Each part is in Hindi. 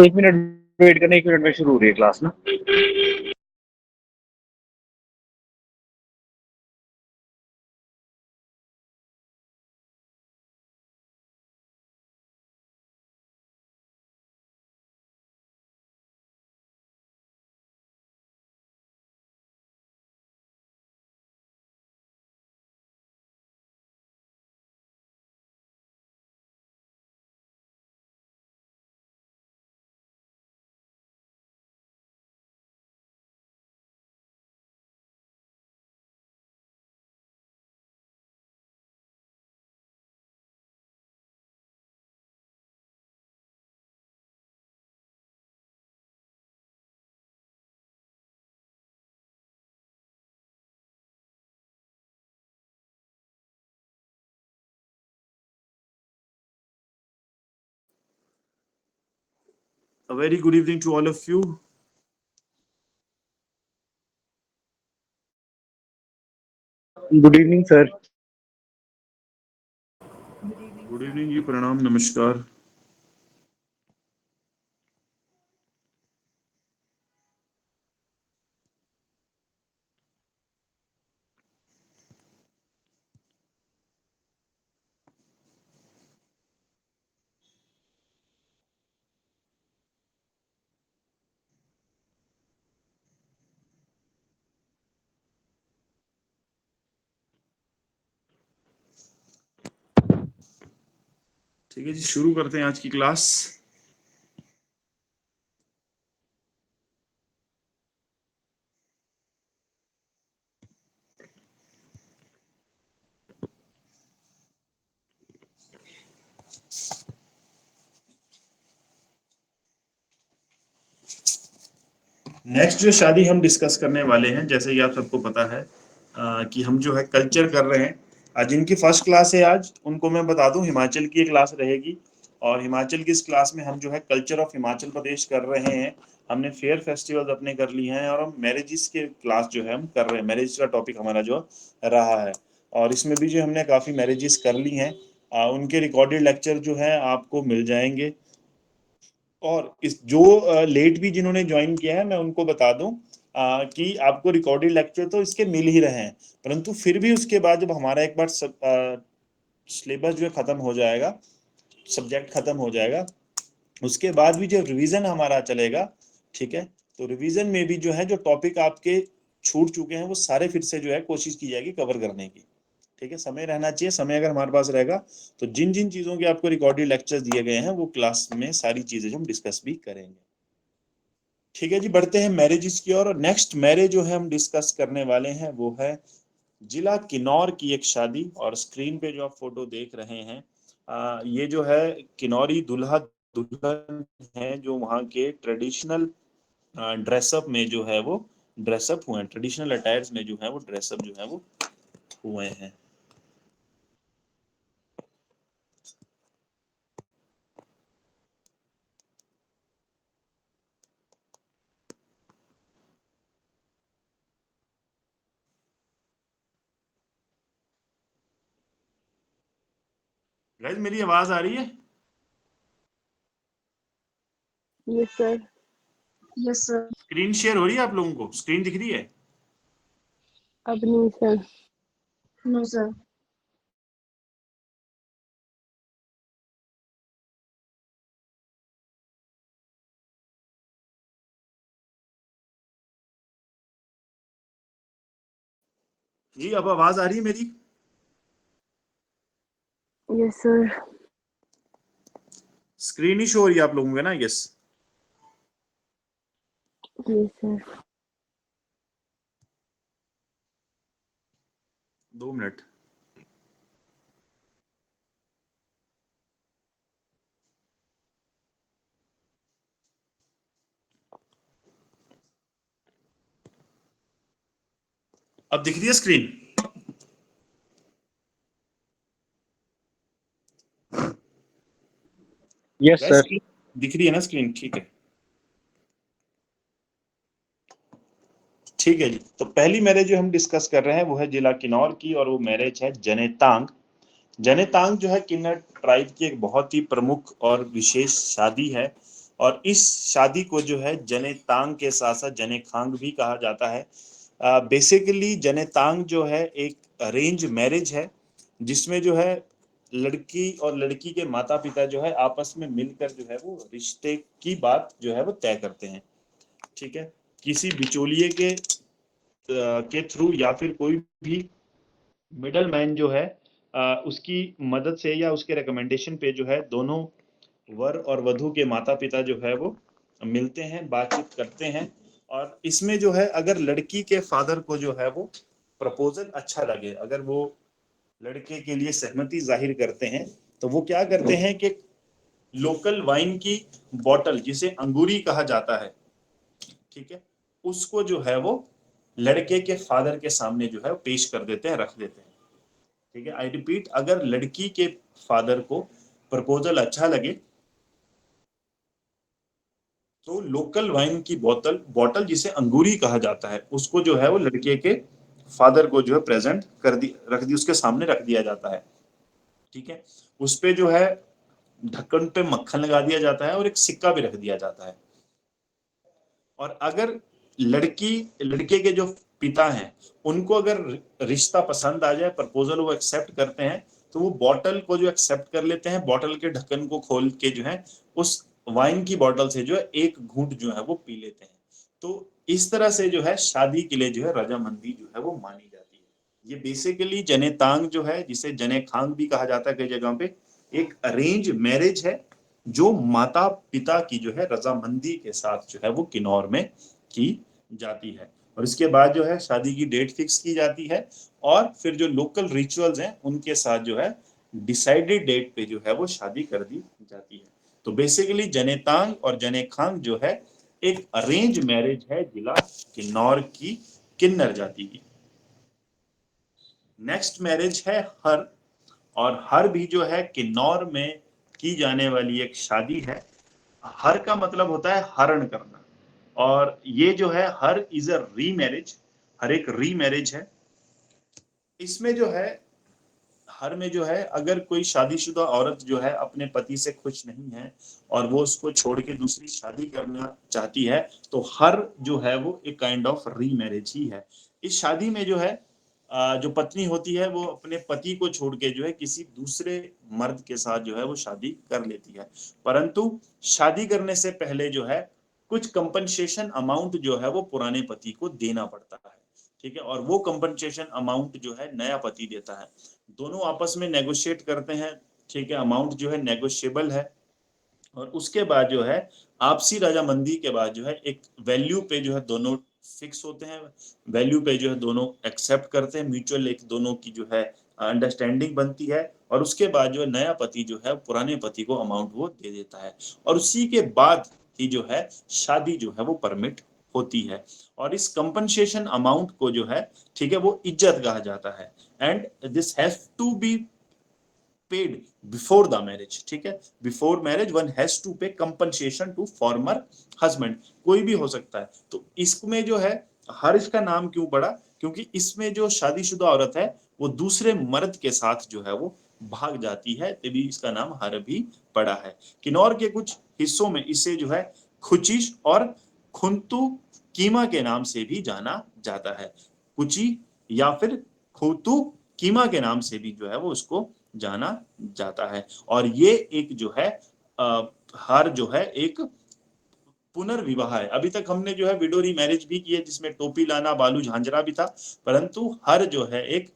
एक मिनट वेट करना, 1 मिनट में शुरू हो रही है क्लास ना। A very good evening to all of you. Good evening sir. Good evening जी, प्रणाम, नमस्कार। ठीक है जी, शुरू करते हैं आज की क्लास। नेक्स्ट जो शादी हम डिस्कस करने वाले हैं, जैसे कि आप सबको पता है कि हम जो है कल्चर कर रहे हैं। आज जिनकी फर्स्ट क्लास है आज, उनको मैं बता दूं हिमाचल की क्लास रहेगी। और हिमाचल की इस क्लास में हम जो है कल्चर ऑफ हिमाचल प्रदेश कर रहे हैं। हमने फेयर फेस्टिवल्स अपने कर लिए हैं, और हम मैरिजेस के क्लास जो है हम कर रहे हैं। मैरिज का टॉपिक हमारा जो रहा है, और इसमें भी जो हमने काफ़ी मैरिजेस कर ली हैं। उनके रिकॉर्डेड लेक्चर जो है आपको मिल जाएंगे। और इस जो लेट भी जिन्होंने ज्वाइन किया है, मैं उनको बता दूं कि आपको रिकॉर्डेड लेक्चर तो इसके मिल ही रहे हैं, परंतु फिर भी उसके बाद जब हमारा एक बार सिलेबस जो है खत्म हो जाएगा, सब्जेक्ट खत्म हो जाएगा, उसके बाद भी जो रिवीजन हमारा चलेगा, ठीक है, तो रिवीजन में भी जो है जो टॉपिक आपके छूट चुके हैं वो सारे फिर से जो है कोशिश की जाएगी कवर करने की। ठीक है, समय रहना चाहिए। समय अगर हमारे पास रहेगा तो जिन जिन चीजों के आपको रिकॉर्डेड लेक्चर्स दिए गए हैं वो क्लास में सारी चीजें जो हम डिस्कस भी करेंगे। ठीक है जी, बढ़ते हैं मैरिजेस की ओर। नेक्स्ट मैरिज जो है हम डिस्कस करने वाले हैं वो है जिला किन्नौर की एक शादी। और स्क्रीन पे जो आप फोटो देख रहे हैं, ये जो है किन्नौरी दूल्हा दुल्हन है, जो वहाँ के ट्रेडिशनल ड्रेसअप में जो है वो ड्रेसअप हुए हैं। ट्रेडिशनल अटायर्स में जो है वो ड्रेसअप जो है वो हुए हैं। गाइस, मेरी आवाज आ रही है? Yes sir. Yes sir. Screen share हो रही है आप लोगों को? स्क्रीन दिख रही है? अब नहीं सर। No sir. जी, अब आवाज आ रही है मेरी? Yes sir. स्क्रीन ही शो हो रही है आप लोगों को ना? यस। Yes sir. 2 मिनट। अब दिख रही है स्क्रीन? Yes sir. दिख रही है ना स्क्रीन? ठीक है, ठीक है जी। तो पहली मैरिज जो हम डिस्कस कर रहे हैं वो है जिला किन्नौर की, और वो मैरिज है जनेतांग। जनेतांग जो है किन्नर ट्राइब की एक बहुत ही प्रमुख और विशेष शादी है। और इस शादी को जो है जने तांग के साथ साथ जने खांग भी कहा जाता है। बेसिकली जने तांग जो है एक अरेंज मैरिज है, जिसमें जो है लड़की और लड़की के माता पिता जो है आपस में मिलकर जो है वो रिश्ते की बात जो है वो तय करते हैं। ठीक है, किसी बिचौलिए के थ्रू या फिर कोई भी मिडल मैन जो है उसकी मदद से या उसके रिकमेंडेशन पे जो है दोनों वर और वधू के माता पिता जो है वो मिलते हैं, बातचीत करते हैं। और इसमें जो है अगर लड़की के फादर को जो है वो प्रपोजल अच्छा लगे, अगर वो लड़के के लिए सहमति जाहिर करते हैं, तो वो क्या करते हैं कि लोकल वाइन की बॉटल, जिसे अंगूरी कहा जाता है, ठीक है, उसको जो है वो लड़के के फादर के सामने जो है वो पेश कर देते हैं, रख देते हैं। ठीक है, आई रिपीट, अगर लड़की के फादर को प्रपोजल अच्छा लगे तो लोकल वाइन की बोतल बॉटल जिसे अंगूरी कहा जाता है, उसको जो है वो लड़के के फादर को जो है प्रेजेंट कर दी, रख दी, उसके सामने रख दिया जाता है। ठीक है, उस पे जो है ढक्कन पे मक्खन लगा दिया जाता है और एक सिक्का भी रख दिया जाता है। और अगर लड़की लड़के के जो पिता हैं उनको अगर रिश्ता पसंद आ जाए, प्रपोजल वो एक्सेप्ट करते हैं, तो वो बॉटल को जो एक्सेप्ट कर लेते हैं, बॉटल के ढक्कन को खोल के जो है उस वाइन की बॉटल से जो है एक घूंट जो है वो पी लेते हैं। तो इस तरह से जो है शादी के लिए जो है रजामंदी जो है वो मानी जाती है। ये बेसिकली जने तांग जो है, जिसे जने खांग भी कहा जाता है कई जगह पे, एक अरेंज मैरिज है जो माता पिता की जो है रजामंदी के साथ जो है वो किन्नौर में की जाती है। और इसके बाद जो है शादी की डेट फिक्स की जाती है और फिर जो लोकल रिचुअल्स हैं उनके साथ जो है डिसाइडेड डेट पे जो है वो शादी कर दी जाती है। तो बेसिकली जनेतांग और जने खांग जो है एक अरेंज मैरिज है जिला किन्नौर की किन्नर जाति की। नेक्स्ट मैरिज है हर, और हर भी जो है किन्नौर में की जाने वाली एक शादी है। हर का मतलब होता है हरण करना, और ये जो है हर इज अ री मैरिज, हर एक री मैरिज है। इसमें जो है हर में जो है अगर कोई शादीशुदा औरत जो है अपने पति से खुश नहीं है और वो उसको छोड़ के दूसरी शादी करना चाहती है, तो हर जो है वो एक काइंड ऑफ री मैरिज ही है। इस शादी में जो है जो पत्नी होती है वो अपने पति को छोड़ के जो है किसी दूसरे मर्द के साथ जो है वो शादी कर लेती है, परंतु शादी करने से पहले जो है कुछ कंपनसेशन अमाउंट जो है वो पुराने पति को देना पड़ता है। ठीक है, और वो कंपनसेशन अमाउंट जो है नया पति देता है। दोनों आपस में नेगोशिएट करते हैं। ठीक है, अमाउंट जो है नेगोशिएबल है, और उसके बाद जो है आपसी रजामंदी के बाद जो है एक वैल्यू पे जो है दोनों फिक्स होते हैं, वैल्यू पे जो है दोनों एक्सेप्ट करते हैं, म्यूचुअल एक दोनों की जो है अंडरस्टैंडिंग बनती है, और उसके बाद जो है नया पति जो है पुराने पति को अमाउंट वो दे देता है, और उसी के बाद ही जो है शादी जो है वो परमिट होती है। और इस कंपनसेशन अमाउंट को जो है, ठीक है, वो इज्जत कहा जाता है, and this has to be paid before the marriage. ठीक है, before marriage one has to pay compensation to former husband, कोई भी हो सकता है। तो इसमें जो है हर्ष का नाम क्यों पड़ा, क्योंकि इसमें जो शादीशुदा औरत है वो दूसरे मर्द के साथ जो है वो भाग जाती है, तभी इसका नाम हर भी पड़ा है। किन्नौर के कुछ हिस्सों में इसे जो है खुचिश और खुंतु कीमा के नाम से भी जाना जाता है। कुची या फिर खुतु कीमा के नाम से भी जो है वो उसको जाना जाता है। और ये एक जो है हर जो है एक पुनर्विवाह है। अभी तक हमने जो है विडोरी मैरिज भी की है जिसमें टोपी लाना बालू झांझरा भी था, परंतु हर जो है एक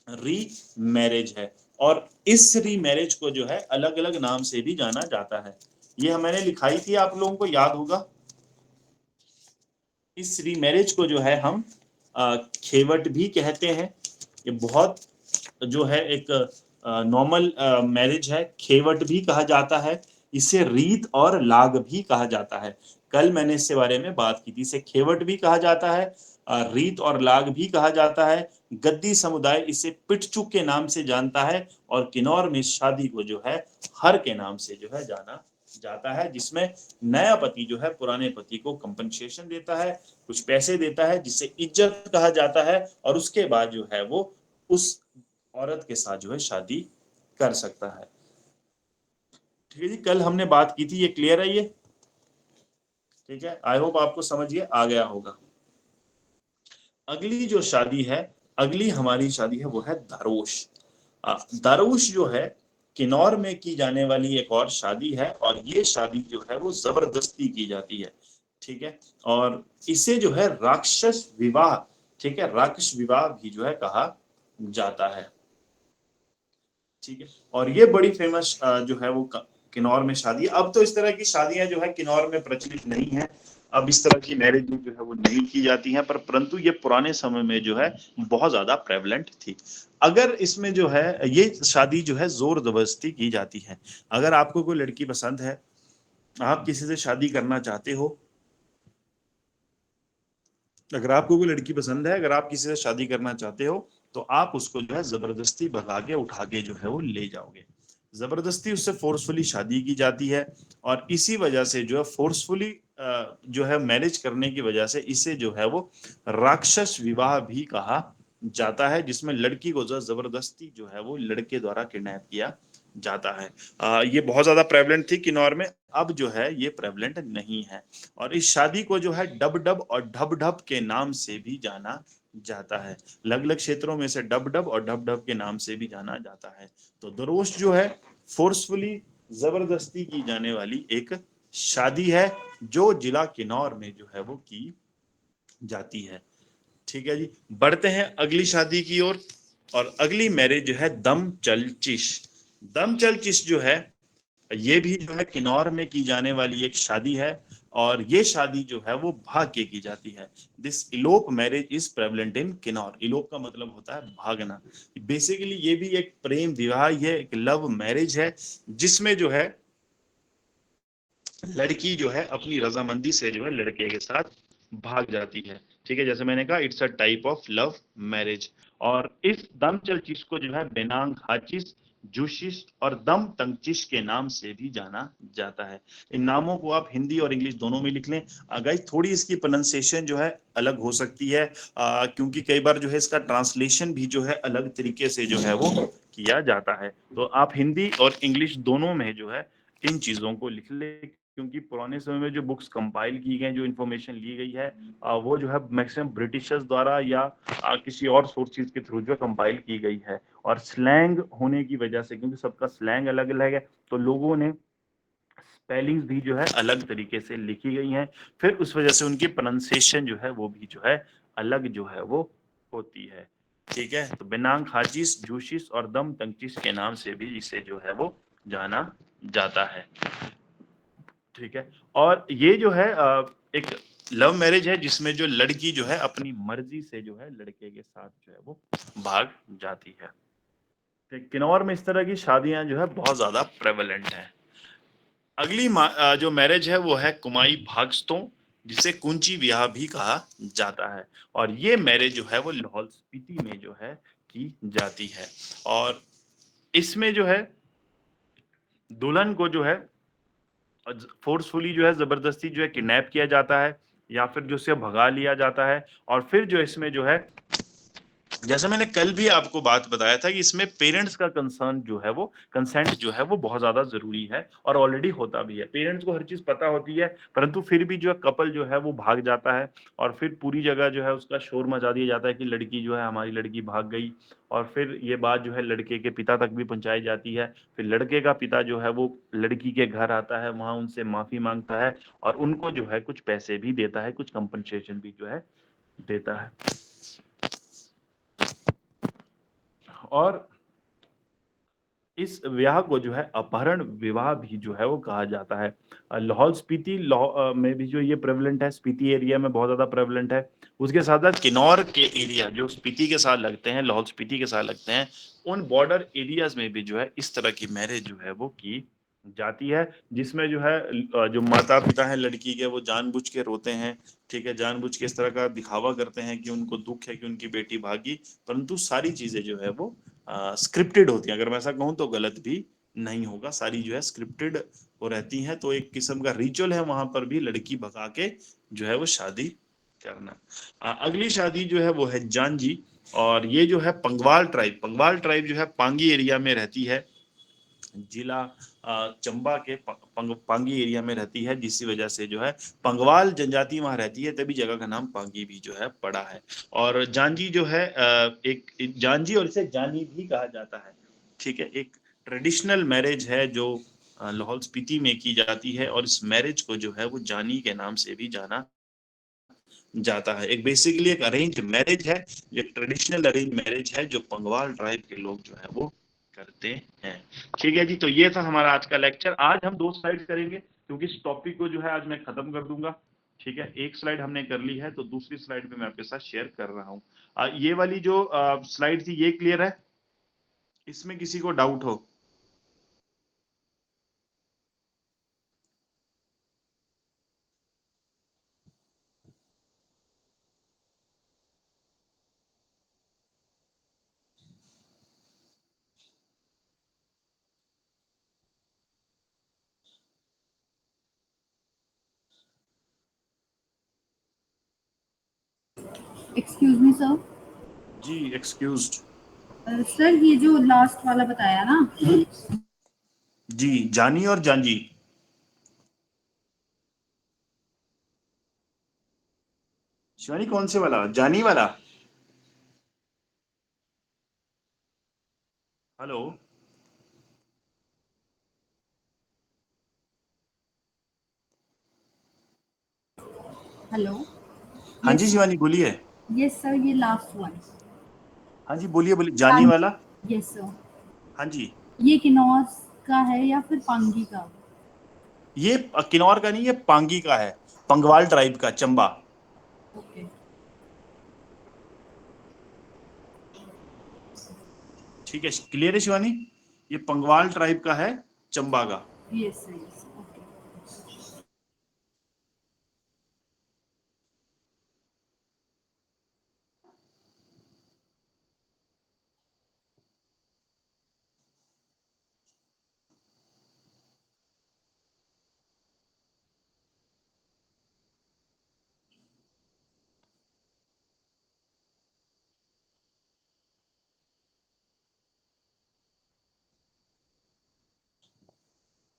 री मैरिज है, और इस री मैरिज को जो है अलग अलग नाम से भी जाना जाता है। ये मैंने लिखाई थी, आप लोगों को याद होगा। इस री मैरिज को जो है हम खेवट भी कहते हैं। ये बहुत जो है एक नॉर्मल मैरिज है, खेवट भी कहा जाता है, इसे रीत और लाग भी कहा जाता है। कल मैंने इसके बारे में बात की थी, इसे खेवट भी कहा जाता है, रीत और लाग भी कहा जाता है। गद्दी समुदाय इसे पिटचुक के नाम से जानता है, और किन्नौर में इस शादी को जो है हर के नाम से जो है जाना जाता है, जिसमें नया पति जो है पुराने पति को कंपनसेशन देता है, कुछ पैसे देता है जिसे इज्जत कहा जाता है, और उसके बाद जो है वो उस औरत के साथ जो है शादी कर सकता है। ठीक है जी, कल हमने बात की थी, ये क्लियर है ये? ठीक है, आई होप आपको समझ ये आ गया होगा। अगली जो शादी है, अगली हमारी शादी है वो है दारोश। दारोश जो है किन्नौर में की जाने वाली एक और शादी है, और ये शादी जो है वो जबरदस्ती की जाती है। ठीक है, और इसे जो है राक्षस विवाह, ठीक है, राक्षस विवाह भी जो है कहा जाता है। ठीक है, और ये बड़ी फेमस जो है वो किन्नौर में शादी है। अब तो इस तरह की शादियां जो है किन्नौर में प्रचलित नहीं है, अब इस तरह की मैरिज जो है वो नहीं की जाती हैं, पर परंतु ये पुराने समय में जो है बहुत ज्यादा प्रेवलेंट थी। अगर इसमें जो है ये शादी जो है जोर जबरदस्ती की जाती है। अगर आपको कोई लड़की पसंद है, आप किसी से शादी करना चाहते हो, अगर आपको कोई लड़की पसंद है, अगर आप किसी से शादी करना चाहते हो, तो आप उसको जो है जबरदस्ती भगा के उठा के जो है वो ले जाओगे। जबरदस्ती उससे फोर्सफुली शादी की जाती है, और इसी वजह से जो है फोर्सफुली जो है मैरिज करने की वजह से इसे जो है वो राक्षस विवाह भी कहा जाता है, जिसमें लड़की को जो जबरदस्ती जो है वो लड़के द्वारा किडनैप किया जाता है। ये बहुत ज्यादा प्रेवलेंट थी किन्नौर में, अब जो है ये प्रेवलेंट नहीं है। और इस शादी को जो है डब डब और ढब ढब के नाम से भी जाना जाता है। अलग अलग क्षेत्रों में से डब डब और ढब ढब के नाम से भी जाना जाता है। तो दरोश जो है फोर्सफुली जबरदस्ती की जाने वाली एक शादी है, जो जिला किन्नौर में जो है वो की जाती है। ठीक है जी, बढ़ते हैं अगली शादी की ओर। और अगली मैरिज जो है दम चलचिश। दम चलचिश जो है ये भी जो है किन्नौर में की जाने वाली एक शादी है, और ये शादी जो है वो भाग के की जाती है। This elope marriage is prevalent in Kinnaur. Elope का मतलब होता है भागना। बेसिकली ये भी एक प्रेम विवाह, ये एक लव मैरिज है, जिसमें जो है लड़की जो है अपनी रजामंदी से जो है लड़के के साथ भाग जाती है। ठीक है, जैसे मैंने कहा it's a type of love marriage. और इस दम चलचिश को जो है बेनांग हाचिस, जूशिस और दम तंगचिश के नाम से भी जाना जाता है। इन नामों को आप हिंदी और इंग्लिश दोनों में लिख लें। गाइस थोड़ी इसकी प्रोनाउंसिएशन जो है अलग हो सकती है, क्योंकि कई बार जो है इसका ट्रांसलेशन भी जो है अलग तरीके से जो है वो किया जाता है। तो आप हिंदी और इंग्लिश दोनों में जो है इन चीजों को लिख ले, क्योंकि पुराने समय में जो बुक्स कंपाइल की गई, जो इन्फॉर्मेशन ली गई है, वो जो है मैक्सिमम ब्रिटिशर्स द्वारा या किसी और सोर्सेज के थ्रू जो कंपाइल की गई है। और स्लैंग होने की वजह से, क्योंकि सबका स्लैंग अलग अलग है, तो लोगों ने स्पेलिंग्स भी जो है अलग तरीके से लिखी गई हैं, फिर उस वजह से उनकी प्रोनाउंसिएशन जो है वो भी जो है अलग जो है वो होती है। ठीक है, तो बेनांग हाजिस, जूशिस और दम तंगचिस के नाम से भी इसे जो है वो जाना जाता है। ठीक है, और ये जो है एक लव मैरिज है, जिसमें जो लड़की जो है अपनी मर्जी से जो है लड़के के साथ जो है वो भाग जाती है। किन्नौर में इस तरह की शादियां जो है बहुत ज्यादा प्रेवलेंट है। अगली जो मैरिज है वो है कुमाई भागस्तों, जिसे कुंची विवाह भी कहा जाता है। और ये मैरिज जो है वो लाहौल स्पीति में जो है की जाती है। और इसमें जो है दुल्हन को जो है फोर्सफुली जो है जबरदस्ती जो है किडनैप किया जाता है, या फिर जो उसे भगा लिया जाता है। और फिर जो इसमें जो है, जैसे मैंने कल भी आपको बात बताया था कि इसमें पेरेंट्स का कंसर्न जो है वो कंसेंट जो है वो बहुत ज्यादा जरूरी है, और ऑलरेडी होता भी है। पेरेंट्स को हर चीज पता होती है, परंतु फिर भी जो है कपल जो है वो भाग जाता है, और फिर पूरी जगह जो है उसका शोर मचा दिया जाता है कि लड़की जो है, हमारी लड़की भाग गई। और फिर ये बात जो है लड़के के पिता तक भी पहुंचाई जाती है। फिर लड़के का पिता जो है वो लड़की के घर आता है, वहां उनसे माफी मांगता है, और उनको जो है कुछ पैसे भी देता है, कुछ कंपनसेशन भी जो है देता है। और इस विवाह को जो है अपहरण विवाह भी जो है वो कहा जाता है। लाहौल स्पीति में भी जो ये प्रेवलेंट है, स्पीति एरिया में बहुत ज्यादा प्रेवलेंट है। उसके साथ साथ किन्नौर के एरिया जो स्पीति के साथ लगते हैं, लाहौल स्पीति के साथ लगते हैं, उन बॉर्डर एरियाज में भी जो है इस तरह की मैरिज जो है वो की जाती है, जिसमें जो है जो माता पिता हैं लड़की के, वो जानबूझ के रोते हैं। ठीक है, जानबूझ के इस तरह का दिखावा करते हैं कि उनको दुख है कि उनकी बेटी भागी, परंतु सारी चीजें जो है वो स्क्रिप्टेड होती हैं। अगर मैं ऐसा कहूँ तो गलत भी नहीं होगा, सारी जो है स्क्रिप्टेड हो रहती हैं। तो एक किस्म का रिचुअल है वहां पर भी लड़की भगा के जो है वो शादी करना। अगली शादी जो है वो है जानजी। और ये जो है पंगवाल ट्राइब जो है पांगी एरिया में रहती है। जिला चंबा के पांगी एरिया में रहती है, जिसकी वजह से जो है पंगवाल जनजाति वहां रहती है, तभी जगह का नाम पांगी भी जो है पड़ा है। और जांजी जो है एक जांजी और इसे जानी भी कहा जाता है। ठीक है, एक ट्रेडिशनल मैरिज है जो लाहौल स्पीति में की जाती है, और इस मैरिज को जो है वो जानी के नाम से भी जाना जाता है। एक बेसिकली एक अरेंज मैरिज है, एक ट्रेडिशनल अरेंज मैरिज है जो पंगवाल ट्राइब के लोग जो है वो करते हैं। ठीक है जी, तो ये था हमारा आज का लेक्चर। आज हम 2 स्लाइड करेंगे क्योंकि इस टॉपिक को जो है आज मैं खत्म कर दूंगा। ठीक है, एक स्लाइड हमने कर ली है, तो दूसरी स्लाइड में मैं आपके साथ शेयर कर रहा हूँ। ये वाली जो स्लाइड थी ये क्लियर है? इसमें किसी को डाउट हो? Excuse me sir. जी एक्सक्यूज्ड। सर ये जो लास्ट वाला बताया ना, जी, जानी और जांजी। शिवानी कौन से वाला? जानी वाला? हेलो? हेलो। हाँ जी शिवानी बोलिए। यस सर, ये लास्ट वन। हाँ जी बोलिए बोलिए, जानी वाला। Yes sir. हाँ जी, ये किन्नौर का है या फिर पांगी का? ये किन्नौर का नहीं, ये पांगी का है, पंगवाल ट्राइब का, चंबा। ओके। ठीक है, क्लियर है शिवानी? ये पंगवाल ट्राइब का है, चंबा का। Yes sir, yes okay.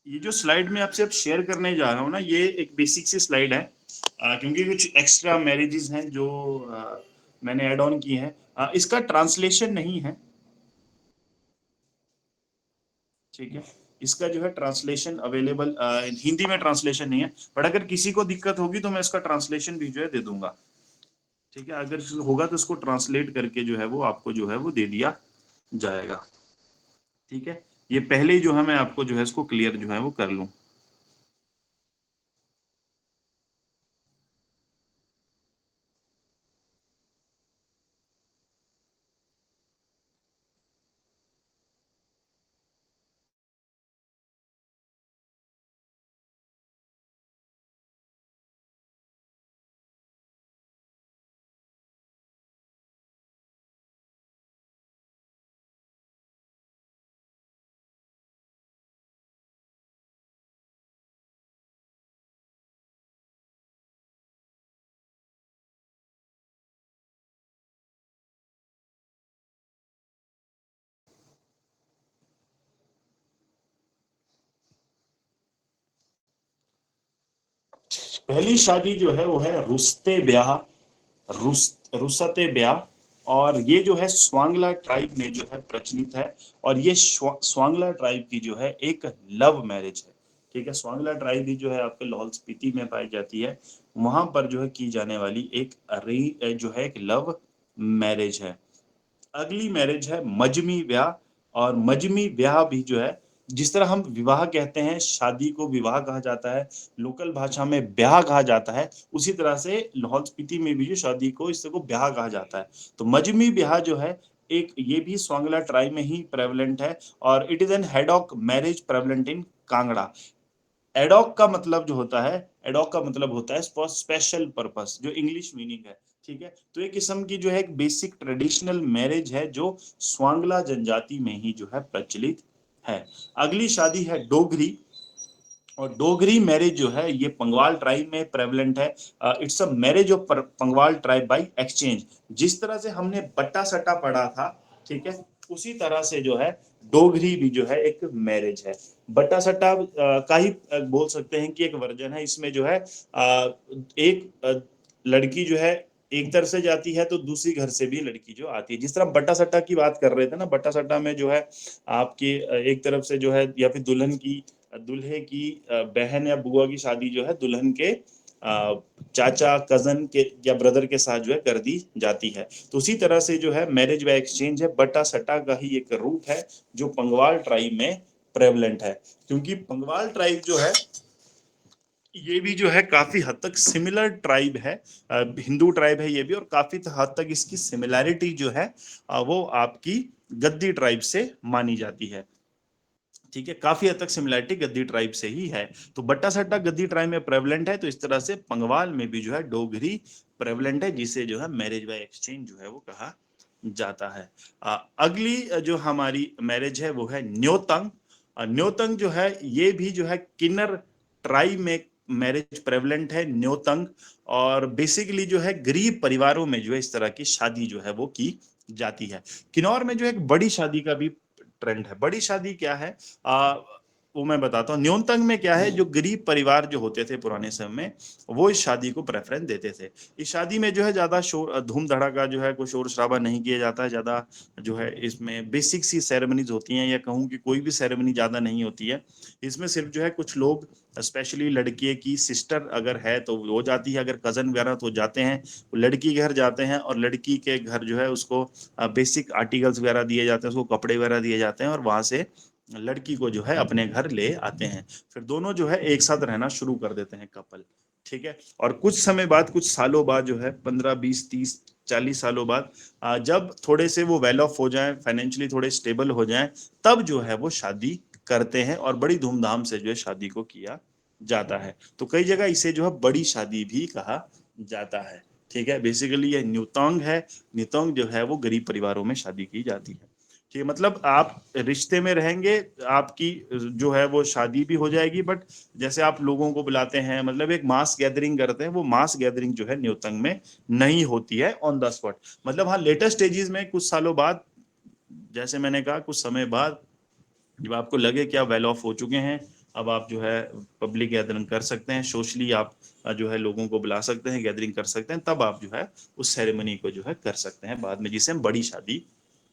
ये जो स्लाइड में आपसे अब शेयर करने जा रहा हूँ ना, ये एक बेसिक सी स्लाइड है, क्योंकि कुछ एक्स्ट्रा मैरिजेस हैं जो मैंने ऐड ऑन की हैं। इसका ट्रांसलेशन नहीं है। ठीक है, इसका जो है ट्रांसलेशन अवेलेबल हिंदी में ट्रांसलेशन नहीं है, बट अगर किसी को दिक्कत होगी तो मैं इसका ट्रांसलेशन भी जो है दे दूंगा। ठीक है, अगर होगा तो इसको ट्रांसलेट करके जो है वो आपको जो है वो दे दिया जाएगा। ठीक है, ये पहले ही जो है मैं आपको जो है इसको क्लियर जो है वो कर लूं। पहली शादी जो है वो है रुस्ते ब्याह, रुसते ब्याह, और ये जो है स्वांगला ट्राइब में जो है प्रचलित है, और ये स्वांगला ट्राइब की जो है एक लव मैरिज है। ठीक है, स्वांगला ट्राइब भी जो है आपके लाहौल स्पीति में पाई जाती है, वहां पर जो है की जाने वाली एक जो है एक लव मैरिज है। अगली मैरिज है मजमी ब्याह, और मजमी ब्याह भी जो है, जिस तरह हम विवाह कहते हैं, शादी को विवाह कहा जाता है, लोकल भाषा में ब्याह कहा जाता है, उसी तरह से लाहौल स्पीति में भी जो शादी को इसको ब्याह कहा जाता है। तो मजमी ब्याह जो है एक, ये भी स्वांगला ट्राइब में ही प्रेवलेंट है, और it is an haddock marriage prevalent in Kangra. Ad hoc का मतलब जो होता है, एडॉक का मतलब होता है फॉर स्पेशल पर्पस, जो इंग्लिश मीनिंग है। ठीक है, तो एक किस्म की जो है एक बेसिक ट्रेडिशनल मैरिज है जो स्वांगला जनजाति में ही जो है प्रचलित है। अगली शादी है डोगरी, और डोगरी मैरिज जो है ये पंगवाल ट्राइब में प्रेवलेंट है। It's a marriage of Pangwal tribe by exchange. जिस तरह से हमने बट्टा सट्टा पढ़ा था, ठीक है, उसी तरह से जो है डोगरी भी जो है एक मैरिज है। बट्टा सट्टा का ही बोल सकते हैं कि एक वर्जन है। इसमें जो है एक लड़की जो है एक तरफ से जाती है तो दूसरी घर से भी लड़की जो आती है। जिस तरह बट्टा सट्टा की बात कर रहे थे ना, बट्टा सट्टा में जो है आपकी एक तरफ से जो है या फिर दूल्हे की बहन या बुआ की शादी जो है दुल्हन के चाचा कजन के या ब्रदर के साथ जो है कर दी जाती है। तो उसी तरह से जो है मैरिज बाय एक्सचेंज है, बट्टा सट्टा का ही एक रूप है जो पंगवाल ट्राइब में प्रेवलेंट है। क्योंकि पंगवाल ट्राइब जो है ये भी जो है काफी हद तक सिमिलर ट्राइब है, हिंदू ट्राइब है ये भी, और काफी हद तक इसकी सिमिलैरिटी जो है वो आपकी गद्दी ट्राइब से मानी जाती है। ठीक है, काफी हद तक सिमिलैरिटी गद्दी ट्राइब से ही है। तो बट्टा सट्टा गद्दी ट्राइब में प्रेवलेंट है, तो इस तरह से पंगवाल में भी जो है डोगरी प्रेवलेंट है, जिसे जो है मैरिज बाय एक्सचेंज जो है वो कहा जाता है। अगली जो हमारी मैरिज है वो है न्योतंग। न्योतंग जो है ये भी जो है किन्नर ट्राइब में मैरिज प्रेवलेंट है, न्योतंग। और बेसिकली जो है गरीब परिवारों में जो है इस तरह की शादी जो है वो की जाती है। किन्नौर में जो एक बड़ी शादी का भी ट्रेंड है। बड़ी शादी क्या है वो मैं बताता हूँ। न्योतंग में क्या है, जो गरीब परिवार जो होते थे पुराने समय में वो इस शादी को प्रेफरेंस देते थे। इस शादी में जो है ज्यादा शोर धूम धड़ाका जो है कोई शोर शराबा नहीं किया जाता है। ज्यादा जो है इसमें बेसिक सी सेरेमनीज होती हैं, या कहूँ कि कोई भी सेरेमनी ज्यादा नहीं होती है। इसमें सिर्फ जो है कुछ लोग, स्पेशली लड़के की सिस्टर अगर है तो वो जाती है, अगर कजन वगैरह तो जाते हैं, लड़की के घर जाते हैं, और लड़की के घर जो है उसको बेसिक आर्टिकल्स वगैरह दिए जाते हैं, उसको कपड़े वगैरह दिए जाते हैं, और वहां से लड़की को जो है अपने घर ले आते हैं। फिर दोनों जो है एक साथ रहना शुरू कर देते हैं कपल। ठीक है, और कुछ समय बाद, कुछ सालों बाद जो है 15 20 30 40 सालों बाद जब थोड़े से वो वेल ऑफ हो जाएं, फाइनेंशियली थोड़े स्टेबल हो जाएं, तब जो है वो शादी करते हैं, और बड़ी धूमधाम से जो है शादी को किया जाता है। तो कई जगह इसे जो है बड़ी शादी भी कहा जाता है। ठीक है, बेसिकली ये न्योतंग है। न्योतंग जो है वो गरीब परिवारों में शादी की जाती है। कि मतलब आप रिश्ते में रहेंगे, आपकी जो है वो शादी भी हो जाएगी, बट जैसे आप लोगों को बुलाते हैं, मतलब एक मास गैदरिंग करते हैं, वो मास गैदरिंग जो है न्योतंग में नहीं होती है ऑन द स्पॉट। मतलब हाँ, लेटेस्ट स्टेजेस में कुछ सालों बाद, जैसे मैंने कहा कुछ समय बाद, जब आपको लगे कि आप वेल ऑफ हो चुके हैं, अब आप जो है पब्लिक गैदरिंग कर सकते हैं, सोशली आप जो है लोगों को बुला सकते हैं, गैदरिंग कर सकते हैं, तब आप जो है उस सेरेमनी को जो है कर सकते हैं बाद में, जिसे हम बड़ी शादी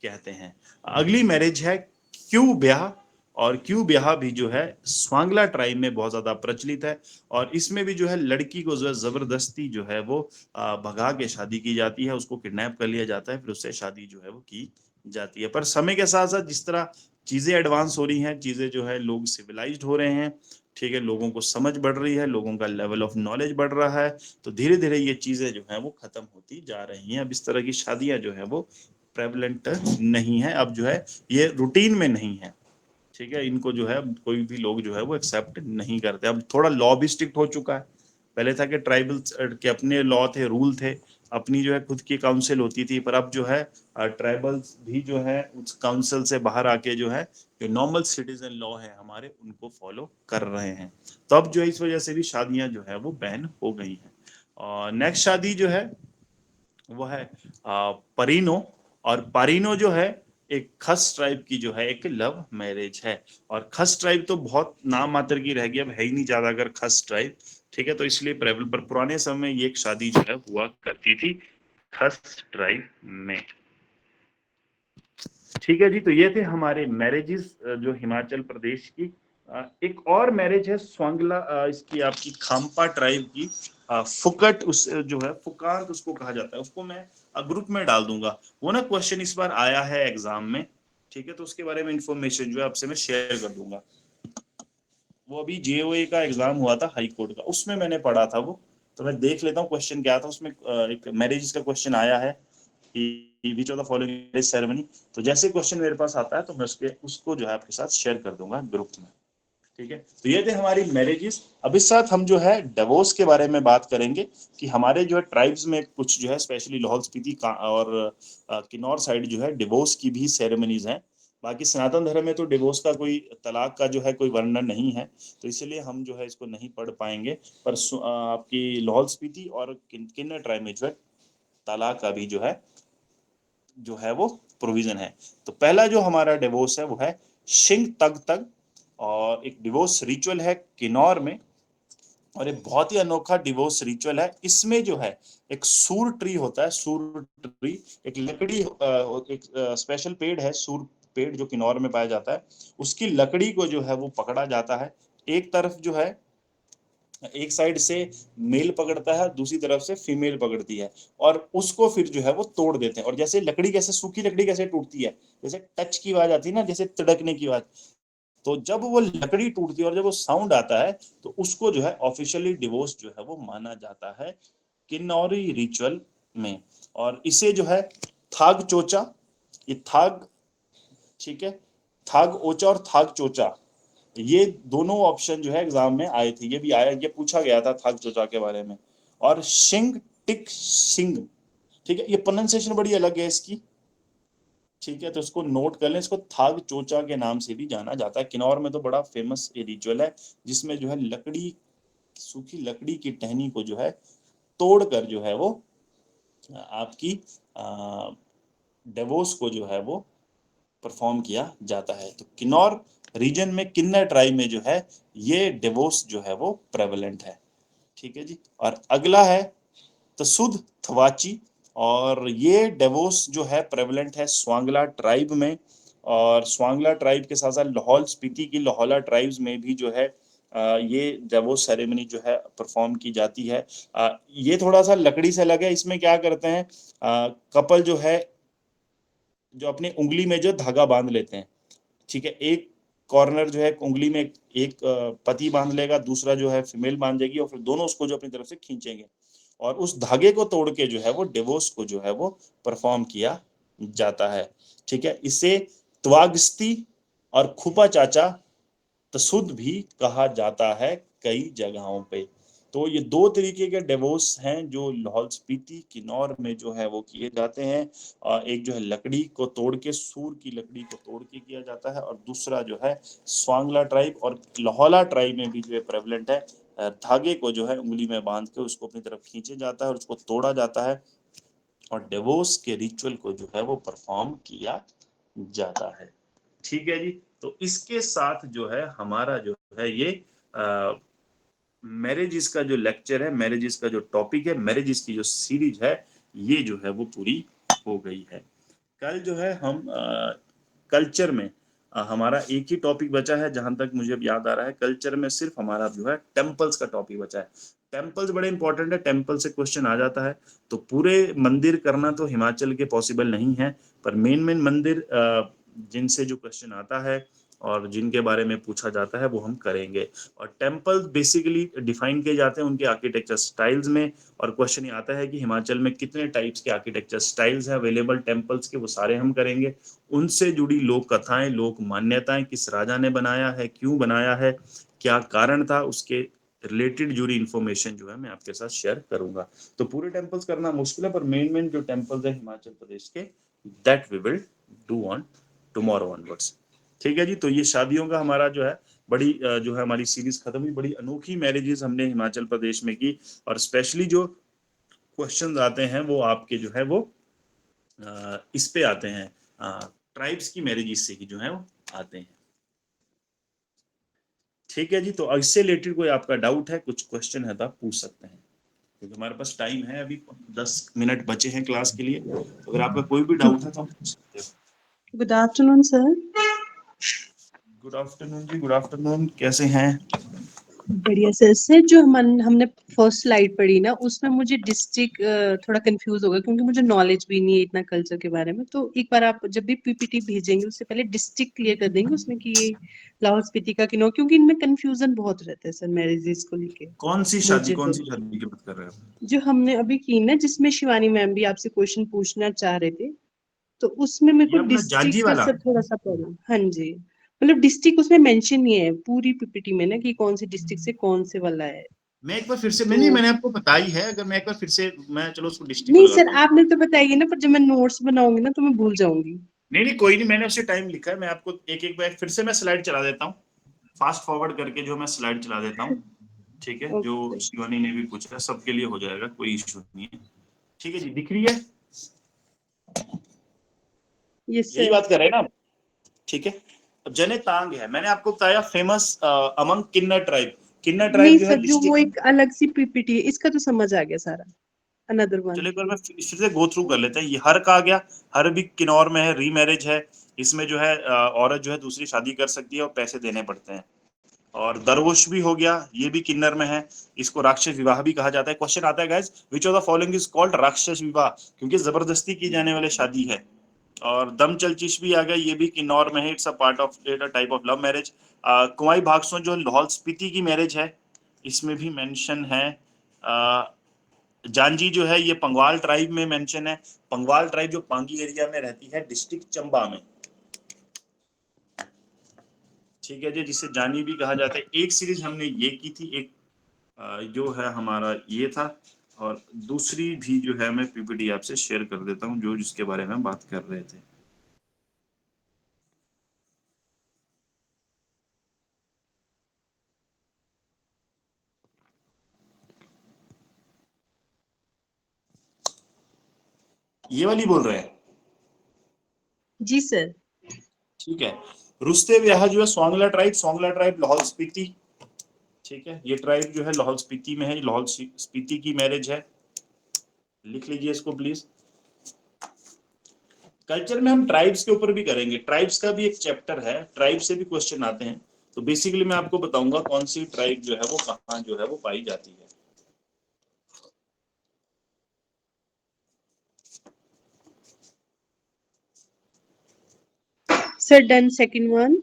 कहते हैं। अगली मैरिज है क्यू ब्याह। और क्यू ब्याह भी जो है स्वांगला ट्राइब में बहुत ज्यादा प्रचलित है, और इसमें भी जो है लड़की को जो है जबरदस्ती जो है वो भगा के शादी की जाती है, उसको किडनैप कर लिया जाता है, फिर उससे शादी जो है वो की जाती है। पर समय के साथ साथ जिस तरह चीजें एडवांस हो रही हैं, चीजें जो है लोग सिविलाइज्ड हो रहे हैं, ठीक है, लोगों को समझ बढ़ रही है, लोगों का लेवल ऑफ नॉलेज बढ़ रहा है, तो धीरे धीरे ये चीजें जो है वो खत्म होती जा रही हैं। अब इस तरह की शादियां जो है वो प्रेवलेंट नहीं है, अब जो है ये रूटीन में नहीं है। ठीक है, इनको जो है कोई भी लोग जो है वो एक्सेप्ट नहीं करते। अब थोड़ा लॉ भी स्ट्रिक्ट हो चुका है। पहले था कि ट्राइबल्स के अपने लॉ थे, रूल थे, अपनी जो है खुद की काउंसिल होती थी, पर अब जो है ट्राइबल्स भी जो है उस काउंसिल से बाहर आके जो है जो नॉर्मल सिटीजन लॉ है हमारे, उनको फॉलो कर रहे हैं। तो अब जो है इस वजह से भी शादियां जो है वो बैन हो गई हैं। और नेक्स्ट शादी जो है वो है परीनो। और पारिनो जो है एक खस ट्राइब की जो है एक लव मैरिज है। और खस ट्राइब तो बहुत नाम मात्र की रह गई, अब है ही नहीं ज्यादा अगर खस ट्राइब। ठीक है, तो इसलिए प्रेवल, पर पुराने समय में ये एक शादी जो है हुआ करती थी खस ट्राइब में। ठीक है जी, तो ये थे हमारे मैरिजेस जो हिमाचल प्रदेश की। एक और मैरिज है स्वांगला, इसकी आपकी खाम्पा ट्राइब की, फुकट, उस जो है फुकांत उसको कहा जाता है। उसको मैं ग्रुप में डाल दूंगा, वो ना क्वेश्चन इस बार आया है एग्जाम में। ठीक है, तो उसके बारे में इंफॉर्मेशन जो है आपसे मैं शेयर कर दूंगा। वो अभी जेओए का एग्जाम हुआ था हाई कोर्ट का, उसमें मैंने पढ़ा था वो, तो मैं देख लेता हूँ क्वेश्चन क्या था उसमें। एक मैरिज का क्वेश्चन आया है कि which of the following marriage ceremony. तो जैसे क्वेश्चन मेरे पास आता है तो मैं उसको जो है आपके साथ शेयर कर दूंगा ग्रुप में। ठीक है, तो ये थे हमारी मैरिजेस। अब इस साथ हम जो है डिवोर्स के बारे में बात करेंगे कि हमारे जो है ट्राइब्स में कुछ जो है स्पेशली लाहौल स्पीति और किन्नौर साइड जो है डिवोर्स की भी सेरेमनीज हैं। बाकी सनातन धर्म में तो डिवोर्स का कोई, तलाक का जो है कोई वर्णन नहीं है, तो इसलिए हम जो है इसको नहीं पढ़ पाएंगे। पर आपकी लाहौल स्पीति और किन्नर ट्राइब में जो है तलाक का भी जो है जो है वो प्रोविजन है। तो पहला जो हमारा डिवोर्स है वो है शिंग तग तग, और एक डिवोर्स रिचुअल है किन्नौर में, और एक बहुत ही अनोखा डिवोर्स रिचुअल है। इसमें जो है एक सूर ट्री होता है, सूर ट्री एक लकड़ी, एक स्पेशल पेड़ है, सूर पेड़ जो किन्नौर में पाया जाता है, उसकी लकड़ी को जो है वो पकड़ा जाता है। एक तरफ जो है, एक साइड से मेल पकड़ता है, दूसरी तरफ से फीमेल पकड़ती है, और उसको फिर जो है वो तोड़ देते हैं। और जैसे लकड़ी कैसे, सूखी लकड़ी कैसे टूटती है, जैसे टच की आवाज आती है ना, जैसे तिड़कने की आवाज, तो जब वो लकड़ी टूटती है और जब वो साउंड आता है तो उसको जो है ऑफिशियली डिवोर्स जो है वो माना जाता है किन्नौरी रिचुअल में। और इसे जो है थाग चोचा, ये थाग, ठीक है, थाग ओचा और थाग चोचा, ये दोनों ऑप्शन जो है एग्जाम में आए थे, ये भी आया, ये पूछा गया था थाग चोचा के बारे में। और शिंग टिक सिंग, ठीक है, ये प्रोनाउंसिएशन बड़ी अलग है इसकी, ठीक है, तो इसको नोट कर लें, इसको थाग चोचा के नाम से भी जाना जाता है। किन्नौर में तो बड़ा फेमस ये रिचुअल है, जिसमें जो है लकड़ी, सूखी लकड़ी की टहनी को जो है तोड़कर जो है वो आपकी डिवोर्स को जो है वो परफॉर्म किया जाता है। तो किन्नौर रीजन में, किन्नर ट्राइब में जो है ये डिवोर्स जो है वो प्रेवलेंट है, ठीक है जी। और अगला है तसुद थवाची, और ये डिवोर्स जो है प्रेवलेंट है स्वांगला ट्राइब में, और स्वांगला ट्राइब के साथ साथ लाहौल स्पीति की लाहौला ट्राइब्स में भी जो है ये डिवोर्स सेरेमनी जो है परफॉर्म की जाती है। ये थोड़ा सा लकड़ी से अलग है, इसमें क्या करते हैं, कपल जो है जो अपनी उंगली में जो धागा बांध लेते हैं, ठीक है, एक कॉर्नर जो है उंगली में एक पति बांध लेगा, दूसरा जो है फीमेल बांधेगी, और फिर दोनों उसको जो अपनी तरफ से खींचेंगे, और उस धागे को तोड़ के जो है वो डिवोर्स को जो है वो परफॉर्म किया जाता है, ठीक है। इसे त्वागस्ती और खुपा चाचा तसुद भी कहा जाता है कई जगहों पे। तो ये दो तरीके के डिवोर्स हैं जो लाहौल स्पीति किन्नौर में जो है वो किए जाते हैं। एक जो है लकड़ी को तोड़ के, सूर की लकड़ी को तोड़ के किया जाता है, और दूसरा जो है स्वांगला ट्राइब और लाहौला ट्राइब में भी जो है प्रेवलेंट है, धागे को जो है उंगली में बांध के उसको अपनी तरफ खींचे जाता है और उसको तोड़ा जाता है, और डिवोर्स के रिचुअल को जो है वो परफॉर्म किया जाता है, ठीक है जी। तो इसके साथ जो है हमारा जो है ये मैरिजेस का जो लेक्चर है, मैरिजेस का जो टॉपिक है, मैरिजेस की जो सीरीज है, ये जो है वो पूरी हो गई है। कल जो है हम कल्चर में हमारा एक ही टॉपिक बचा है, जहां तक मुझे अब याद आ रहा है, कल्चर में सिर्फ हमारा जो है टेम्पल्स का टॉपिक बचा है। टेम्पल्स बड़े इंपॉर्टेंट है, टेम्पल से क्वेश्चन आ जाता है। तो पूरे मंदिर करना तो हिमाचल के पॉसिबल नहीं है, पर मेन मेन मंदिर जिनसे जो क्वेश्चन आता है और जिनके बारे में पूछा जाता है वो हम करेंगे। और टेम्पल बेसिकली डिफाइन किए जाते हैं उनके आर्किटेक्चर स्टाइल्स में, और क्वेश्चन ये आता है कि हिमाचल में कितने टाइप्स के आर्किटेक्चर स्टाइल्स हैं अवेलेबल टेम्पल्स के, वो सारे हम करेंगे। उनसे जुड़ी लोक कथाएं, लोक मान्यताएं, किस राजा ने बनाया है, क्यों बनाया है, क्या कारण था, उसके रिलेटेड जुड़ी इन्फॉर्मेशन जो है मैं आपके साथ शेयर करूंगा। तो पूरे टेम्पल्स करना मुश्किल है, पर मेन मेन जो टेम्पल्स है हिमाचल प्रदेश के, that we will do on tomorrow onwards, ठीक है जी। तो ये शादियों का हमारा जो है बड़ी जो है हमारी सीरीज खत्म हुई, बड़ी अनोखी मैरिजेस हमने हिमाचल प्रदेश में की, और स्पेशली जो क्वेश्चंस आते हैं वो आपके जो है वो इस पे आते हैं, ट्राइब्स की मैरिजेस से ही जो है वो आते हैं, ठीक है जी। तो इससे रिलेटेड कोई आपका डाउट है, कुछ क्वेश्चन है तो आप पूछ सकते हैं, क्योंकि हमारे पास टाइम है, अभी 10 मिनट बचे हैं क्लास के लिए। तो अगर आपका कोई भी डाउट है तो आप पूछ सकते हो। Good afternoon sir. Good afternoon जी, गुड आफ्टरनून, कैसे हैं? बढ़िया सर। सर जो हमने फर्स्ट स्लाइड पढ़ी ना, उसमें मुझे डिस्ट्रिक्ट थोड़ा कंफ्यूज हो गया, क्योंकि मुझे नॉलेज भी नहीं है इतना कल्चर के बारे में। तो एक बार आप जब भी पीपीटी भेजेंगे उससे पहले डिस्ट्रिक्ट क्लियर कर देंगे उसमें कि ये लाहौल स्पीति का किन्नौर, क्योंकि इनमें कंफ्यूजन बहुत रहता है सर मैरिजेस को लेके। कौन सी शादी की बात कर रहे हो? जो हमने अभी की ना, जिसमें शिवानी मैम भी आपसे क्वेश्चन पूछना चाह रहे थे, तो उसमें मेरे ये को अपना जांजी डिस्ट्रिक्ट का वाला? सर थोड़ा सा प्रॉब्लम। हाँ जी, मतलब डिस्ट्रिक्ट उसमें मेंशन नहीं है पूरी पीपीटी में ना, कि कौन सी डिस्ट्रिक्ट से कौन से वाला है। मैं एक बार फिर से, तो नहीं मैंने आपको बताई है, अगर मैं एक बार फिर से, मैं चलो उसको डिस्ट्रिक्ट को नहीं सर, लगाता हूँ। आपने तो बताइए ना, पर जब मैं नोट्स बनाऊंगी ना तो मैं भूल जाऊंगी। नहीं कोई नहीं, मैंने उसे टाइम लिखा है, मैं आपको एक बार फिर से मैं स्लाइड चला देता हूँ, फास्ट फॉरवर्ड करके जो मैं स्लाइड चला देता हूँ, ठीक है। जो ओके। शिवानी ने भी पूछा है, सबके लिए हो जाएगा, कोई इशू नहीं है, ठीक है जी। दिख रही है? यस यही सर। बात कर रहे हैं ना, ठीक है। अब जने तांग है, मैंने आपको बताया फेमस अमंग किन्नर ट्राइब। किन्नर ट्राइब नहीं जो है सर, जो वो डिस्ट्रिक्ट, एक अलग सी पीपीटी है, इसका तो समझ आ गया सारा। Another one. चलो एक बार मैं फिर से गो थ्रू कर लेते हैं। ये हर कहा गया, हर भी किन्नौर में है, रीमैरिज है। इसमें जो है औरत जो है दूसरी शादी कर सकती है और पैसे देने पड़ते हैं। और दरवोश भी हो गया, ये भी किन्नर में है। इसको राक्षस विवाह भी कहा जाता है। क्वेश्चन आता है guys, which of the following is called राक्षस विवाह, क्योंकि जबरदस्ती की जाने वाली शादी है। और दम चलचिश भी आ गया, ये भी किन्नौर में है। It's a part of type of love marriage. कुंवाई भागसो जो लाहौल स्पीति की मैरिज है, इसमें भी मेंशन है। जानजी जो है ये पंगवाल ट्राइब में मेंशन है। पंगवाल ट्राइब जो पांगी एरिया में रहती है, डिस्ट्रिक्ट चंबा में, ठीक है जी, जिसे जानी भी कहा जाता है। एक सीरीज हमने ये की थी, एक जो है हमारा ये था, और दूसरी भी जो है मैं पीपीटी आपसे शेयर कर देता हूँ, जो जिसके बारे में बात कर रहे थे। ये वाली बोल रहे हैं, जी सर। ठीक है। रुस्ते ब्याह जो है सोंगला ट्राइब, सोंगला ट्राइब लाहौल स्पीति, ठीक है। ये ट्राइब जो है लाहौल स्पीति में है, लाहौल स्पीति की मैरिज है। लिख लीजिए इसको प्लीज। कल्चर में हम ट्राइब्स के ऊपर भी करेंगे, ट्राइब्स का भी एक चैप्टर है, ट्राइब से भी क्वेश्चन आते हैं। तो बेसिकली मैं आपको बताऊंगा कौन सी ट्राइब जो है वो कहाँ जो है वो पाई जाती है। Sir done, second one.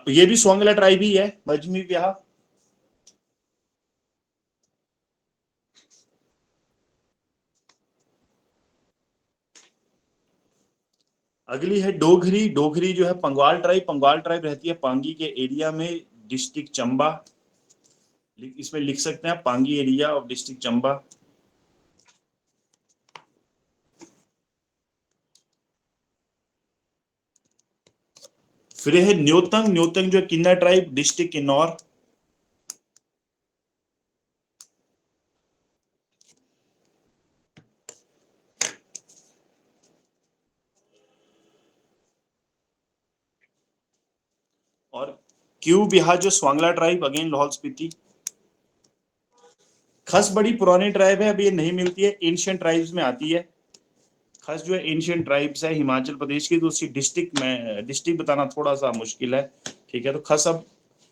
ये भी सोंगला ट्राइब ही है, मजमी ब्याह। अगली है डोगरी। डोगरी जो है पंगवाल ट्राइब, पंगवाल ट्राइब रहती है पांगी के एरिया में, डिस्ट्रिक्ट चंबा। इसमें लिख सकते हैं Pangi area of district Chamba. फिर है न्योतंग, न्योतंग जो है किन्नर ट्राइब, डिस्ट्रिक्ट किन्नौर। और क्यू बिहा जो स्वांगला ट्राइब, अगेन लाहौल स्पीति। खस बड़ी पुरानी ट्राइब है, अभी ये नहीं मिलती है, एंशिएंट ट्राइब्स में आती है। खस जो है एंशिएंट ट्राइब्स है हिमाचल प्रदेश की। दूसरी डिस्ट्रिक्ट में, डिस्ट्रिक्ट बताना थोड़ा सा मुश्किल है, ठीक है। तो खस अब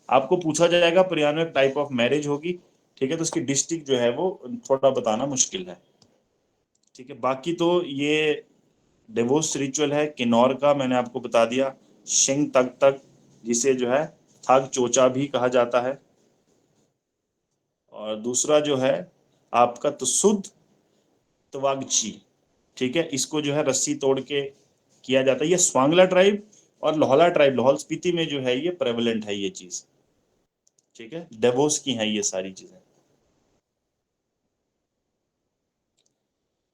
आपको पूछा जाएगा, परियान टाइप ऑफ मैरिज होगी, ठीक है। तो उसकी डिस्ट्रिक्ट जो है वो थोड़ा बताना मुश्किल है, ठीक है। बाकी तो ये डिवोर्स रिचुअल है किन्नौर का, मैंने आपको बता दिया। शिंग तक तक, जिसे जो है थाग चोचा भी कहा जाता है। और दूसरा जो है आपका तो सुद तवागची, ठीक है। इसको जो है रस्सी तोड़ के किया जाता है। ये स्वांगला ट्राइब और लाहौला ट्राइब, लाहौल स्पीति में जो है ये प्रेवलेंट है ये चीज, ठीक है। डिवोर्स की है ये सारी चीजें,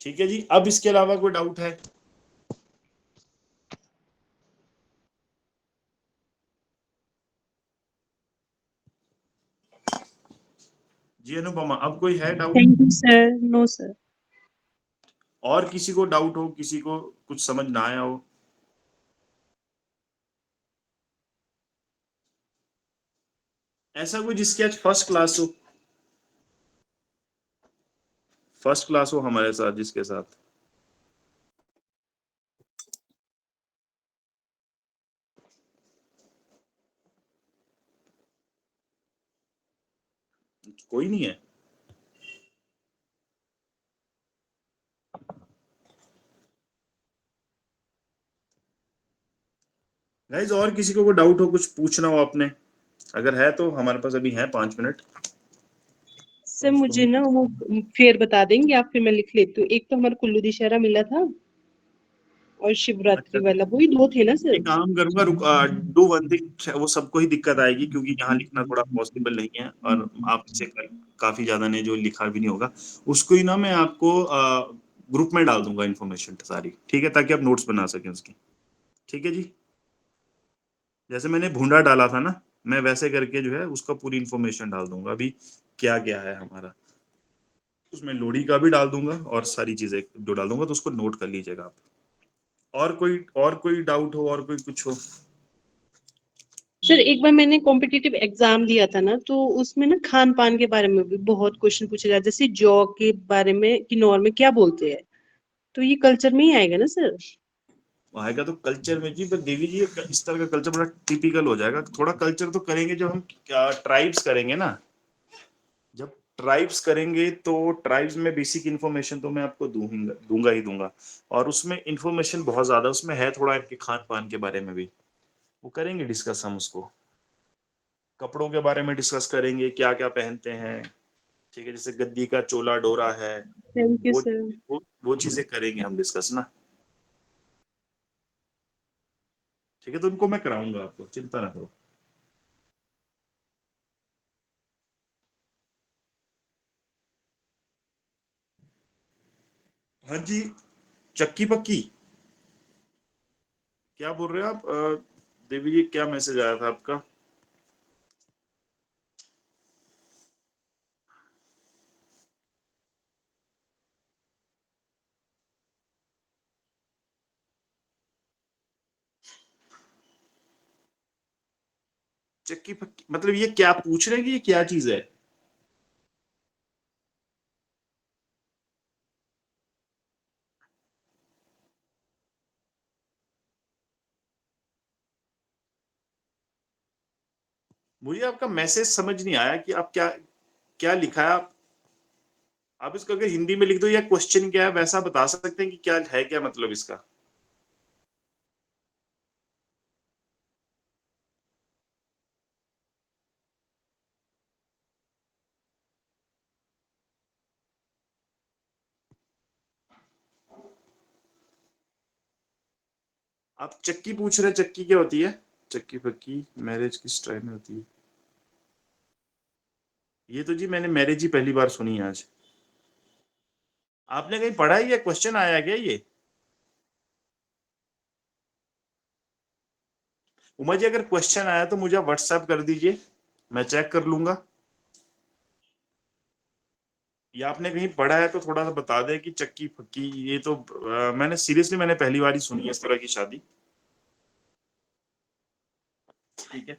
ठीक है जी। अब इसके अलावा कोई डाउट है? जी अनुपमा, अब कोई है doubt? Thank you sir. No sir. और किसी को डाउट हो, किसी को कुछ समझ ना आया हो? ऐसा कोई जिसकी आज फर्स्ट क्लास हो, फर्स्ट क्लास हो हमारे साथ, जिसके साथ कोई नहीं है? गाइज और किसी को कोई डाउट हो, कुछ पूछना हो आपने, अगर है तो हमारे पास अभी है 5 मिनट। सर मुझे ना वो फेयर बता देंगे आप, फिर मैं लिख लेती हूँ। एक तो हमारा कुल्लू दशहरा मिला था, और शिवरात्रि अच्छा, वाला, वही 2 थे ना सर? एक काम करूंगा, डू वन थिंग, वो सबको ही दिक्कत आएगी क्योंकि यहाँ लिखना थोड़ा पॉसिबल नहीं है, और आपसे काफी ज्यादा ने जो लिखा भी नहीं होगा, उसको ही ना मैं आपको ग्रुप में डाल दूंगा इन्फॉर्मेशन सारी, ठीक है, ताकि आप नोट्स बना सकें उसकी, ठीक है जी। जैसे मैंने भूंडा डाला था ना, मैं वैसे करके जो है उसका पूरी इन्फॉर्मेशन डाल दूंगा अभी, क्या क्या है हमारा, उसमें लोहड़ी का भी डाल दूंगा और सारी चीजें जो डाल दूंगा, तो उसको नोट कर लीजिएगा आप। और कोई डाउट हो, और कोई कुछ हो? सर एक बार मैंने कॉम्पिटिटिव एग्जाम दिया था ना, तो उसमें ना खान पान के बारे में भी बहुत क्वेश्चन पूछे जाते, जैसे जौ के बारे में किन्नौर में क्या बोलते हैं, तो ये कल्चर में ही आएगा ना सर? आएगा तो कल्चर में जी, पर देवी जी इस तरह का कल्चर बड़ा टिपिकल हो जाएगा। थोड़ा कल्चर तो करेंगे जब हम ट्राइब्स करेंगे ना, जब ट्राइब्स करेंगे तो ट्राइब्स में बेसिक इन्फॉर्मेशन तो मैं आपको दूंगा ही दूंगा, और उसमें इन्फॉर्मेशन बहुत ज्यादा उसमें है, थोड़ा इनके खान पान के बारे में भी वो करेंगे डिस्कस हम उसको। कपड़ों के बारे में डिस्कस करेंगे, क्या क्या पहनते हैं, ठीक है, जैसे गद्दी का चोला डोरा है, थैंक यू वो सर। वो चीजें करेंगे हम डिस्कस ना। ठीक है, तो उनको मैं कराऊंगा, आपको चिंता ना करो। हाँ जी, चक्की पक्की क्या बोल रहे हो आप? देवी जी क्या मैसेज आया था आपका? चक्की पक्की मतलब ये क्या पूछ रहे हैं कि ये क्या चीज है? मुझे आपका मैसेज समझ नहीं आया कि आप क्या क्या लिखा है। आप इसको अगर हिंदी में लिख दो या क्वेश्चन क्या है वैसा बता सकते हैं कि क्या है, क्या मतलब इसका? आप चक्की पूछ रहे हैं, चक्की क्या होती है? चक्की पक्की मैरिज किस टाइम में होती है? ये तो जी मैंने मैरिज ही पहली बार सुनी है आज। आपने कहीं पढ़ा है या क्वेश्चन आया है क्या ये? उमा जी अगर क्वेश्चन आया तो मुझे व्हाट्सएप कर दीजिए, मैं चेक कर लूंगा। या आपने कहीं पढ़ा है तो थोड़ा सा बता दें कि चक्की पक्की, ये तो मैंने सीरियसली मैंने पहली बार ही सुनी है इस तरह की शादी। ठीक है,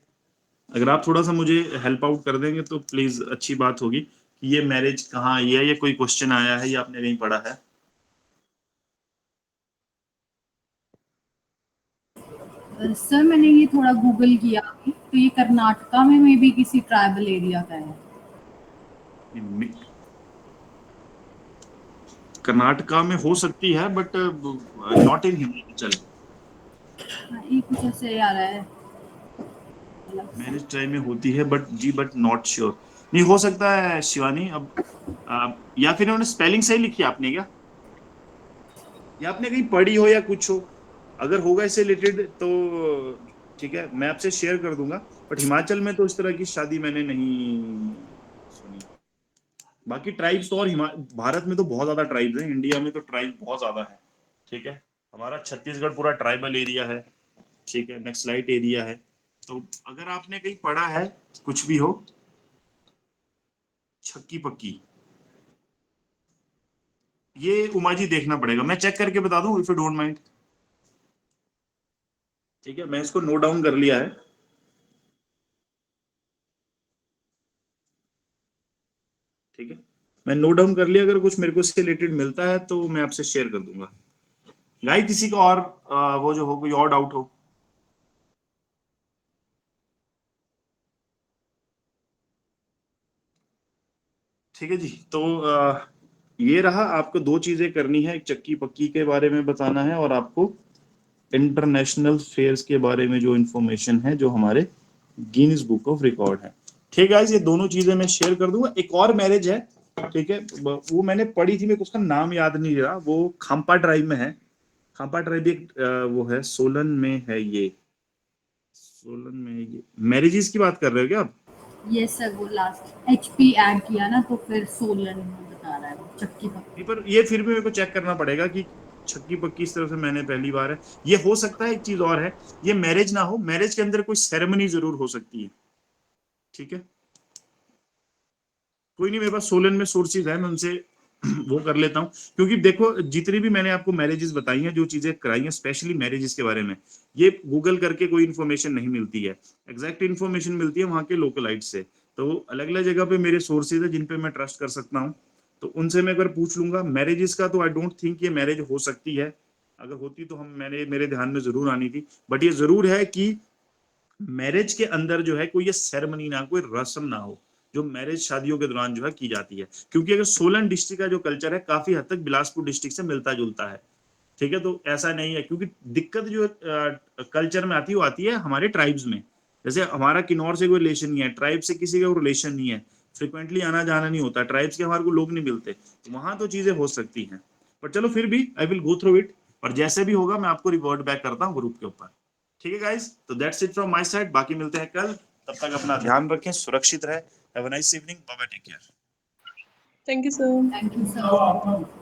अगर आप थोड़ा सा मुझे हेल्प आउट कर देंगे तो प्लीज अच्छी बात होगी कि ये मैरिज कहाँ आई है, या कोई क्वेश्चन आया है या आपने कहीं पढ़ा है। सर मैंने ये थोड़ा गूगल किया अभी, तो ये कर्नाटका में मे भी किसी ट्राइबल एरिया का है। कर्नाटका में हो सकती है बट नॉट इन हिमाचल। हाँ, ये कुछ ऐसे आ रहा है अलग सा। मैरिज टाइम में होती है बट जी, बट नॉट श्योर। नहीं हो सकता है शिवानी, अब या फिर उन्होंने स्पेलिंग सही लिखी है आपने क्या, या आपने कहीं पढ़ी हो या कुछ हो, अगर होगा इससे रिलेटेड तो ठीक है मैं आपसे शेयर कर दूंगा। बट हिमाचल में तो इस तरह की शादी मैंने नहीं सुनी। बाकी ट्राइब्स तो, और भारत में तो बहुत ज्यादा ट्राइब्स हैं, इंडिया में तो ट्राइब बहुत ज्यादा है। ठीक है, हमारा छत्तीसगढ़ पूरा ट्राइबल एरिया है, ठीक है, नक्सलाइट एरिया है। तो अगर आपने कहीं पढ़ा है कुछ भी हो, छक्की पक्की, ये उमा जी देखना पड़ेगा, मैं चेक करके बता दूं इफ यू डोंट माइंड। ठीक है, मैं इसको नोट डाउन कर लिया है। ठीक है, मैं नोट डाउन कर लिया, अगर कुछ मेरे को इससे रिलेटेड मिलता है तो मैं आपसे शेयर कर दूंगा। गाइस किसी का और वो जो हो कोई और डाउट हो? ठीक है जी, तो ये रहा, आपको दो चीजें करनी है, एक चक्की पक्की के बारे में बताना है और आपको इंटरनेशनल फेयर्स के बारे में जो इंफॉर्मेशन है जो हमारे गिनीज बुक ऑफ रिकॉर्ड है। ठीक है गाइस, ये दोनों चीजें मैं शेयर कर दूंगा। एक और मैरिज है, ठीक है, वो मैंने पढ़ी थी, मेरे को उसका नाम याद नहीं रहा, वो खाम्पा ट्राइब में है। खाम्पा ट्राइब एक वो है, सोलन में है ये, सोलन में है ये। मैरिजेस की बात कर रहे हो क्या आप? यस सर, वो लास्ट एचपी ऐड किया ना तो फिर सोलन बता रहा है वो, चक्की नहीं, पक्की। पर ये फिर भी मेरे को चेक करना पड़ेगा कि छक्की पक्की इस तरह से मैंने पहली बार है। ये हो सकता है, एक चीज और है, ये मैरिज ना हो, मैरिज के अंदर कोई सेरेमनी जरूर हो सकती है। ठीक है, कोई नहीं, मेरे पास सोलन में सोर्सेज है, मैं उनसे वो कर लेता हूँ, क्योंकि देखो जितनी भी मैंने आपको मैरिजेस बताई हैं, जो चीजें कराई हैं स्पेशली मैरिजेस के बारे में, ये गूगल करके कोई इन्फॉर्मेशन नहीं मिलती है, एग्जैक्ट इन्फॉर्मेशन मिलती है वहाँ के लोकलाइट से। तो अलग अलग जगह पे मेरे सोर्सेज है जिन पे मैं ट्रस्ट कर सकता हूँ, तो उनसे मैं अगर पूछ लूंगा। मैरिजेस का तो आई डोंट थिंक ये मैरिज हो सकती है, अगर होती तो मेरे ध्यान में जरूर आनी थी। बट ये जरूर है कि मैरिज के अंदर जो है कोई ये सेरेमनी ना, कोई रस्म ना हो जो मैरिज शादियों के दौरान जो है की जाती है, क्योंकि अगर सोलन डिस्ट्रिक्ट का जो कल्चर है काफी हद तक बिलासपुर डिस्ट्रिक्ट से मिलता जुलता है, ठीक है। तो ऐसा नहीं है, क्योंकि दिक्कत जो कल्चर में आती है वो आती है हमारे ट्राइब्स में। जैसे हमारा किन्नौर से कोई रिलेशन नहीं है, ट्राइब से किसी का रिलेशन नहीं है, फ्रिक्वेंटली आना जाना नहीं होता, ट्राइब्स के हमारे को लोग नहीं मिलते, वहां तो चीजें हो सकती हैं। पर चलो फिर भी I will go through it, और जैसे भी होगा मैं आपको रिवर्ट बैक करता हूँ ग्रुप के ऊपर, ठीक है गाइस। तो that's it from my side, बाकी मिलते हैं कल, तब तक अपना ध्यान रखें, सुरक्षित रहे। Have a nice evening, bye bye, take care. Thank you sir. Thank you sir.